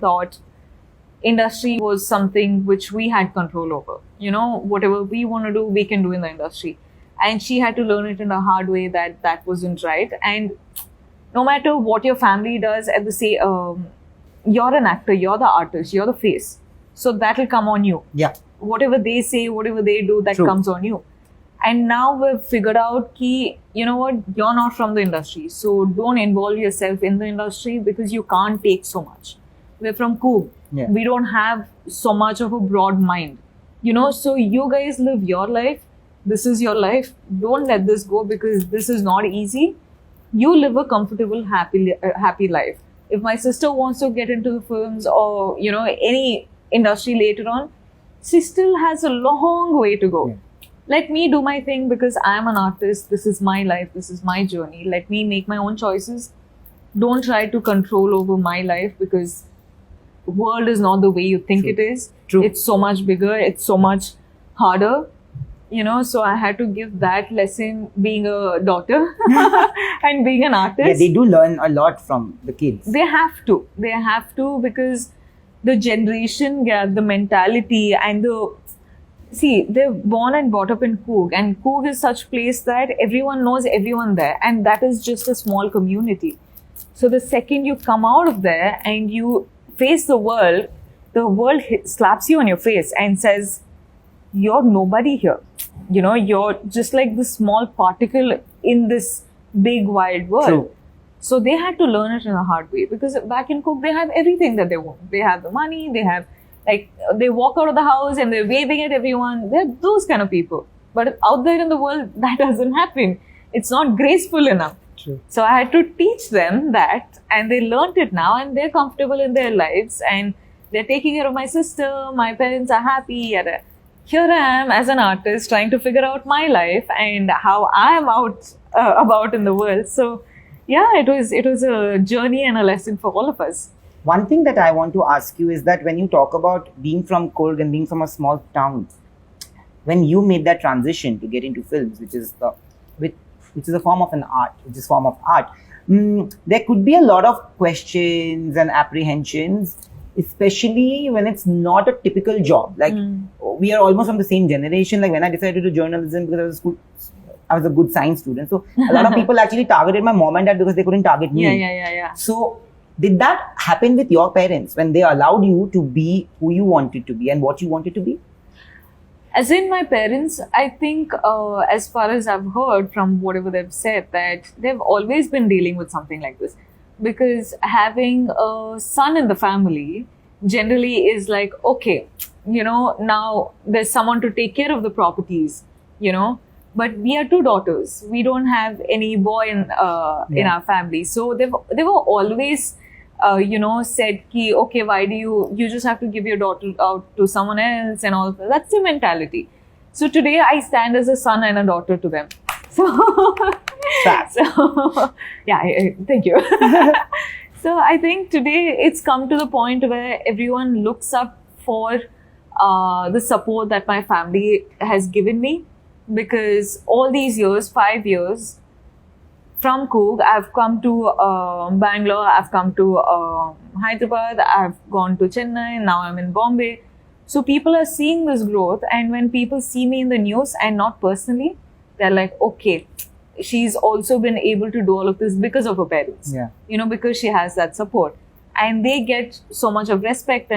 thought industry was something which we had control over. Whatever we want to do, we can do in the industry. And she had to learn it in a hard way that that wasn't right. And no matter what your family does, at the say, you're an actor, you're the artist, you're the face. So that'll come on you. Yeah. Whatever they say, whatever they do, that True. comes on you. And now we've figured out ki, you know what, you're not from the industry. So don't involve yourself in the industry because you can't take so much. We're from Coog. Yeah. We don't have so much of a broad mind. So you guys live your life. This is your life. Don't let this go because this is not easy. You live a comfortable, happy life. If my sister wants to get into the films or, any industry later on, she still has a long way to go. Yeah. Let me do my thing because I am an artist. This is my life. This is my journey. Let me make my own choices. Don't try to control over my life because the world is not the way you think True. it is. True. It's so much bigger. It's so much harder. So I had to give that lesson being a daughter and being an artist. Yeah, they do learn a lot from the kids. They have to because the generation gap, the mentality and they're born and brought up in Coog, and Coog is such place that everyone knows everyone there, and that is just a small community. So the second you come out of there and you face the world slaps you on your face and says, you're nobody here. You're just like this small particle in this big wide world. True. So they had to learn it in a hard way because back in Coog, they have everything that they want. They have the money, they have, they walk out of the house and they're waving at everyone. They're those kind of people. But out there in the world, that doesn't happen. It's not graceful enough. True. So I had to teach them that, and they learned it now, and they're comfortable in their lives, and they're taking care of my sister. My parents are happy. Here I am as an artist trying to figure out my life and how I am about in the world. So yeah, it was a journey and a lesson for all of us. One thing that I want to ask you is that when you talk about being from Coorg and being from a small town, when you made that transition to get into films, which is a form of art, there could be a lot of questions and apprehensions, especially when it's not a typical job. We are almost from the same generation. Like when I decided to do journalism because I was a good science student. So a lot of people actually targeted my mom and dad because they couldn't target me. Yeah. So did that happen with your parents when they allowed you to be who you wanted to be and what you wanted to be? As in my parents, I think as far as I've heard from whatever they've said, that they've always been dealing with something like this. Because having a son in the family generally is like, okay, now there's someone to take care of the properties, but we are two daughters. We don't have any boy in our family. So they were always, said ki, okay, why do you just have to give your daughter out to someone else and all of that. That's the mentality. So today I stand as a son and a daughter to them. Thank you. So I think today it's come to the point where everyone looks up for the support that my family has given me, because all these years, 5 years from Coog, I've come to Bangalore, I've come to Hyderabad, I've gone to Chennai, now I'm in Bombay. So people are seeing this growth, and when people see me in the news and not personally, they're like, okay, she's also been able to do all of this because of her parents. Yeah. Because she has that support. And they get so much of respect and